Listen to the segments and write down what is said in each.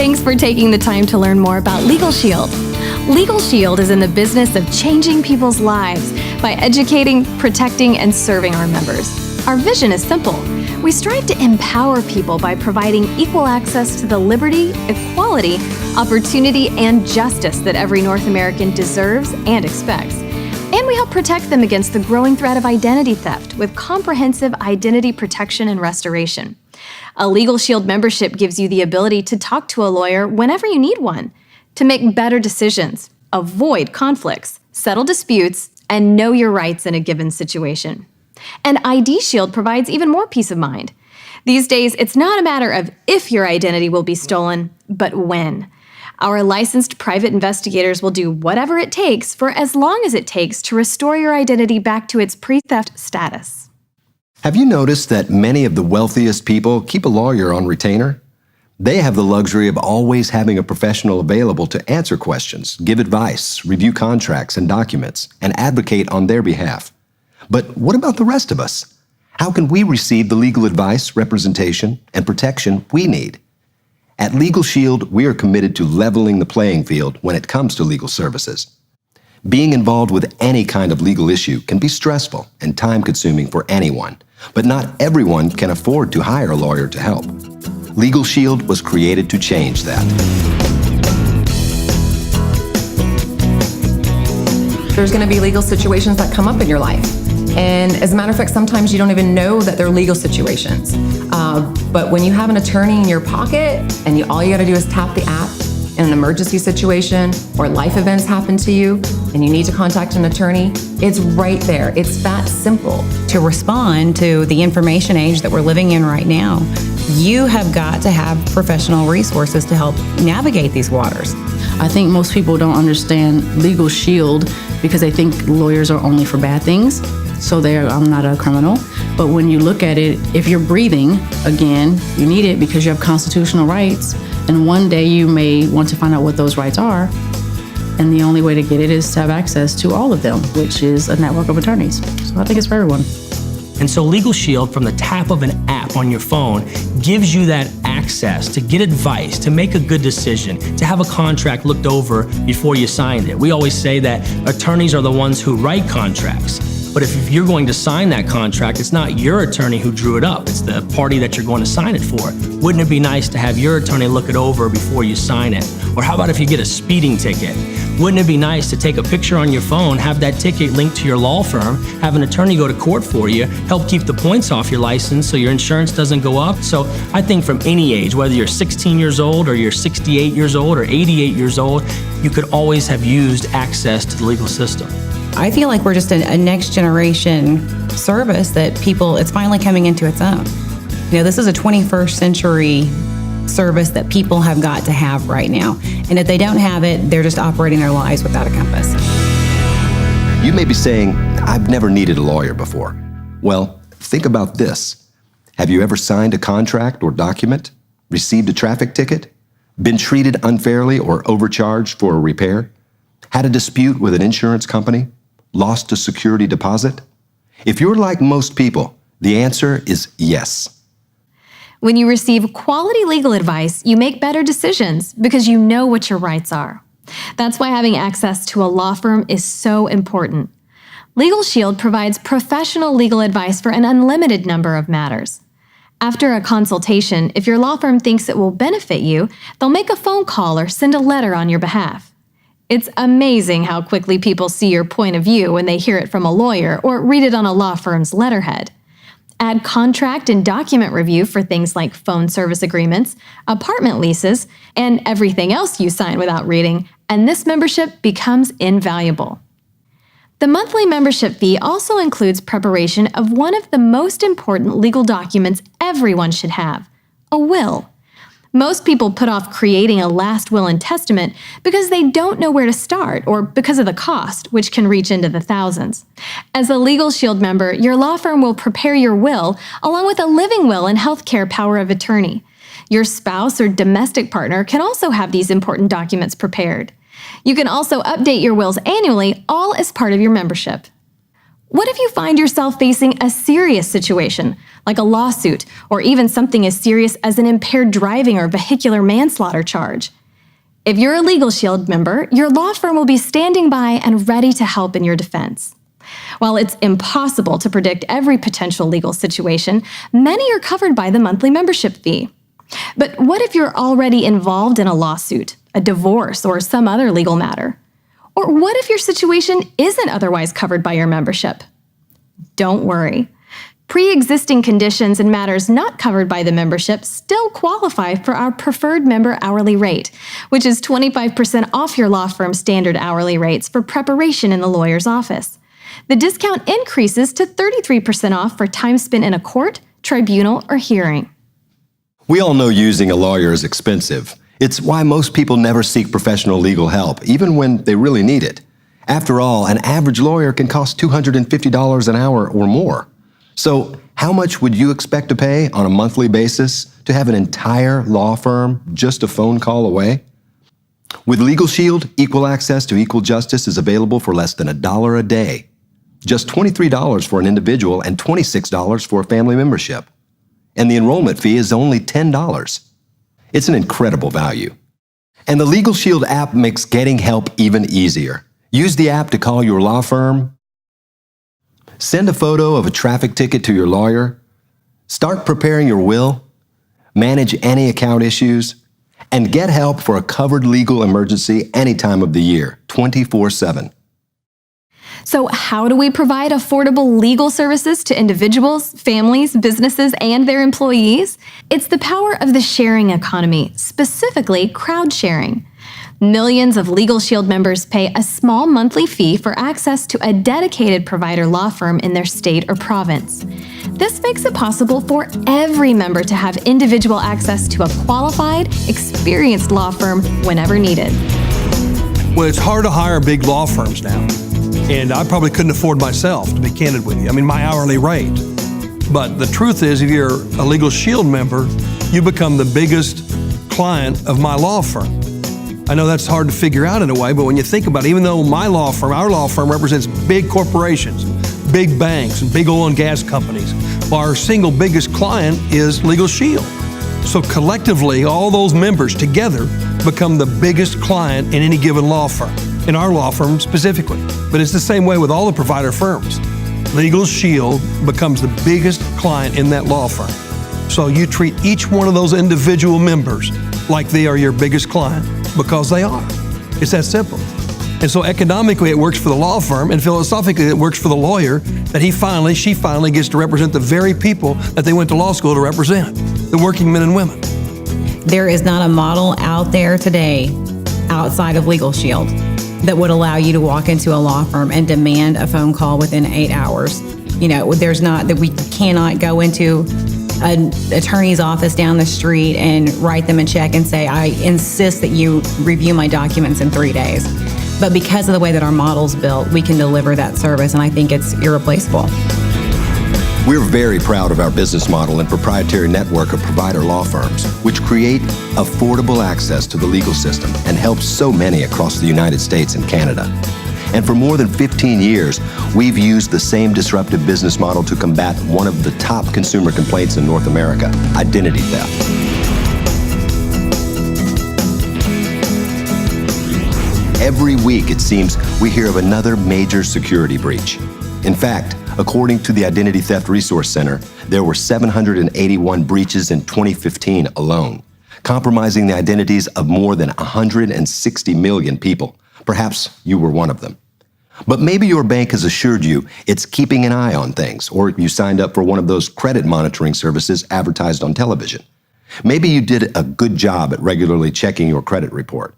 Thanks for taking the time to learn more about Legalshield. Legalshield is in the business of changing people's lives by educating, protecting, and serving our members. Our vision is simple. We strive to empower people by providing equal access to the liberty, equality, opportunity, and justice that every North American deserves and expects. And we help protect them against the growing threat of identity theft with comprehensive identity protection and restoration. A Legalshield membership gives you the ability to talk to a lawyer whenever you need one, to make better decisions, avoid conflicts, settle disputes, and know your rights in a given situation. And ID Shield provides even more peace of mind. These days, it's not a matter of if your identity will be stolen, but when. Our licensed private investigators will do whatever it takes for as long as it takes to restore your identity back to its pre-theft status. Have you noticed that many of the wealthiest people keep a lawyer on retainer? They have the luxury of always having a professional available to answer questions, give advice, review contracts and documents, and advocate on their behalf. But what about the rest of us? How can we receive the legal advice, representation, and protection we need? At Legalshield, we are committed to leveling the playing field when it comes to legal services. Being involved with any kind of legal issue can be stressful and time-consuming for anyone, but not everyone can afford to hire a lawyer to help. Legalshield was created to change that. There's going to be legal situations that come up in your life. And as a matter of fact, sometimes you don't even know that they're legal situations. But when you have an attorney in your pocket and all you got to do is tap the app in an emergency situation or life events happen to you and you need to contact an attorney, it's right there. It's that simple. To respond to the information age that we're living in right now, you have got to have professional resources to help navigate these waters. I think most people don't understand Legalshield because they think lawyers are only for bad things. So I'm not a criminal. But when you look at it, if you're breathing, again, you need it because you have constitutional rights. And one day you may want to find out what those rights are. And the only way to get it is to have access to all of them, which is a network of attorneys. So I think it's for everyone. And so Legalshield, from the tap of an app on your phone, gives you that access to get advice, to make a good decision, to have a contract looked over before you signed it. We always say that attorneys are the ones who write contracts. But if you're going to sign that contract, it's not your attorney who drew it up. It's the party that you're going to sign it for. Wouldn't it be nice to have your attorney look it over before you sign it? Or how about if you get a speeding ticket? Wouldn't it be nice to take a picture on your phone, have that ticket linked to your law firm, have an attorney go to court for you, help keep the points off your license so your insurance doesn't go up? So I think from any age, whether you're 16 years old or you're 68 years old or 88 years old, you could always have used access to the legal system. I feel like we're just a next generation service that it's finally coming into its own. You know, this is a 21st century service that people have got to have right now. And if they don't have it, they're just operating their lives without a compass. You may be saying, I've never needed a lawyer before. Well, think about this. Have you ever signed a contract or document, received a traffic ticket, been treated unfairly or overcharged for a repair, had a dispute with an insurance company, lost a security deposit? If you're like most people, the answer is yes. When you receive quality legal advice, you make better decisions because you know what your rights are. That's why having access to a law firm is so important. Legalshield provides professional legal advice for an unlimited number of matters. After a consultation, if your law firm thinks it will benefit you, they'll make a phone call or send a letter on your behalf. It's amazing how quickly people see your point of view when they hear it from a lawyer or read it on a law firm's letterhead. Add contract and document review for things like phone service agreements, apartment leases, and everything else you sign without reading, and this membership becomes invaluable. The monthly membership fee also includes preparation of one of the most important legal documents everyone should have, a will. Most people put off creating a last will and testament because they don't know where to start or because of the cost, which can reach into the thousands. As a Legalshield member, your law firm will prepare your will along with a living will and healthcare power of attorney. Your spouse or domestic partner can also have these important documents prepared. You can also update your wills annually, all as part of your membership. What if you find yourself facing a serious situation, like a lawsuit or even something as serious as an impaired driving or vehicular manslaughter charge. If you're a Legalshield member, your law firm will be standing by and ready to help in your defense. While it's impossible to predict every potential legal situation, many are covered by the monthly membership fee. But what if you're already involved in a lawsuit, a divorce, or some other legal matter? Or what if your situation isn't otherwise covered by your membership? Don't worry. Pre-existing conditions and matters not covered by the membership still qualify for our preferred member hourly rate, which is 25% off your law firm's standard hourly rates for preparation in the lawyer's office. The discount increases to 33% off for time spent in a court, tribunal, or hearing. We all know using a lawyer is expensive. It's why most people never seek professional legal help, even when they really need it. After all, an average lawyer can cost $250 an hour or more. So, how much would you expect to pay on a monthly basis to have an entire law firm just a phone call away? With Legalshield, equal access to equal justice is available for less than $1 a day. Just $23 for an individual and $26 for a family membership. And the enrollment fee is only $10. It's an incredible value. And the Legalshield app makes getting help even easier. Use the app to call your law firm, send a photo of a traffic ticket to your lawyer, start preparing your will, manage any account issues, and get help for a covered legal emergency any time of the year, 24/7. So how do we provide affordable legal services to individuals, families, businesses, and their employees? It's the power of the sharing economy, specifically crowd sharing. Millions of Legalshield members pay a small monthly fee for access to a dedicated provider law firm in their state or province. This makes it possible for every member to have individual access to a qualified, experienced law firm whenever needed. Well, it's hard to hire big law firms now. And I probably couldn't afford myself, to be candid with you. I mean, my hourly rate. But the truth is, if you're a Legalshield member, you become the biggest client of my law firm. I know that's hard to figure out in a way, but when you think about it, even though my law firm, our law firm represents big corporations, big banks, and big oil and gas companies, our single biggest client is Legalshield. So collectively, all those members together become the biggest client in any given law firm, in our law firm specifically. But it's the same way with all the provider firms. Legalshield becomes the biggest client in that law firm. So you treat each one of those individual members like they are your biggest client, because they are. It's that simple. And so economically it works for the law firm, and philosophically it works for the lawyer, that she finally gets to represent the very people that they went to law school to represent, the working men and women. There is not a model out there today outside of Legalshield that would allow you to walk into a law firm and demand a phone call within 8 hours. You know, there's not that we cannot go into an attorney's office down the street and write them a check and say, I insist that you review my documents in 3 days. But because of the way that our model's built, we can deliver that service, and I think it's irreplaceable. We're very proud of our business model and proprietary network of provider law firms, which create affordable access to the legal system and help so many across the United States and Canada. And for more than 15 years, we've used the same disruptive business model to combat one of the top consumer complaints in North America, identity theft. Every week, it seems, we hear of another major security breach. In fact, according to the Identity Theft Resource Center, there were 781 breaches in 2015 alone, compromising the identities of more than 160 million people. Perhaps you were one of them. But maybe your bank has assured you it's keeping an eye on things, or you signed up for one of those credit monitoring services advertised on television. Maybe you did a good job at regularly checking your credit report.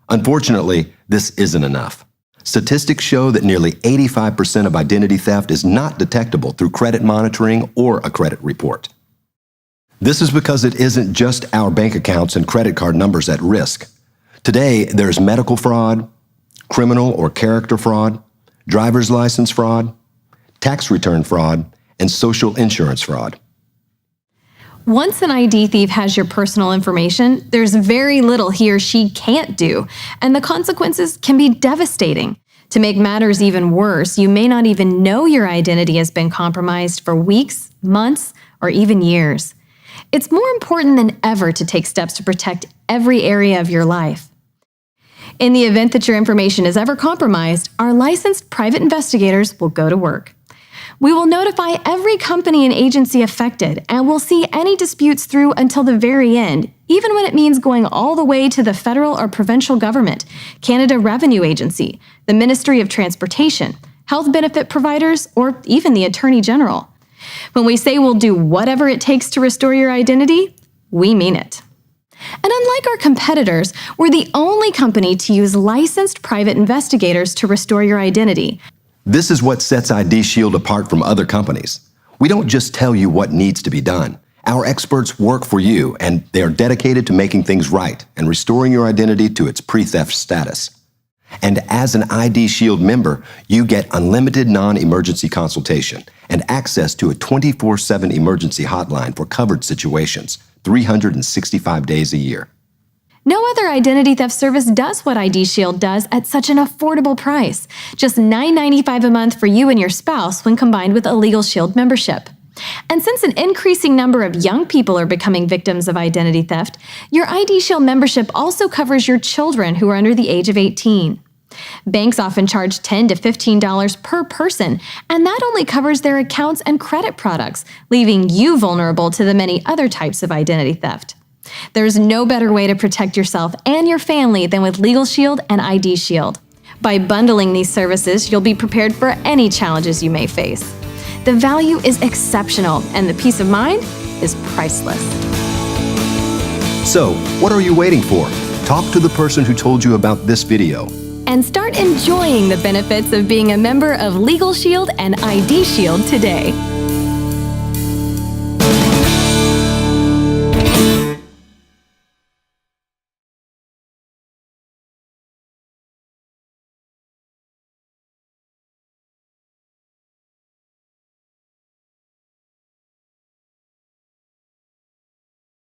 Unfortunately, this isn't enough. Statistics show that nearly 85% of identity theft is not detectable through credit monitoring or a credit report. This is because it isn't just our bank accounts and credit card numbers at risk. Today, there's medical fraud, criminal or character fraud, driver's license fraud, tax return fraud, and social insurance fraud. Once an ID thief has your personal information, there's very little he or she can't do, and the consequences can be devastating. To make matters even worse, you may not even know your identity has been compromised for weeks, months, or even years. It's more important than ever to take steps to protect every area of your life. In the event that your information is ever compromised, our licensed private investigators will go to work. We will notify every company and agency affected, and we'll see any disputes through until the very end, even when it means going all the way to the federal or provincial government, Canada Revenue Agency, the Ministry of Transportation, health benefit providers, or even the Attorney General. When we say we'll do whatever it takes to restore your identity, we mean it. And unlike our competitors, we're the only company to use licensed private investigators to restore your identity. This is what sets ID Shield apart from other companies. We don't just tell you what needs to be done. Our experts work for you, and they are dedicated to making things right and restoring your identity to its pre-theft status. And as an ID Shield member, you get unlimited non-emergency consultation and access to a 24/7 emergency hotline for covered situations, 365 days a year. No other identity theft service does what ID Shield does at such an affordable price, just $9.95 a month for you and your spouse when combined with a Legalshield membership. And since an increasing number of young people are becoming victims of identity theft, your ID Shield membership also covers your children who are under the age of 18. Banks often charge $10 to $15 per person, and that only covers their accounts and credit products, leaving you vulnerable to the many other types of identity theft. There's no better way to protect yourself and your family than with Legalshield and ID Shield. By bundling these services, you'll be prepared for any challenges you may face. The value is exceptional, and the peace of mind is priceless. So, what are you waiting for? Talk to the person who told you about this video. And start enjoying the benefits of being a member of Legalshield and ID Shield today.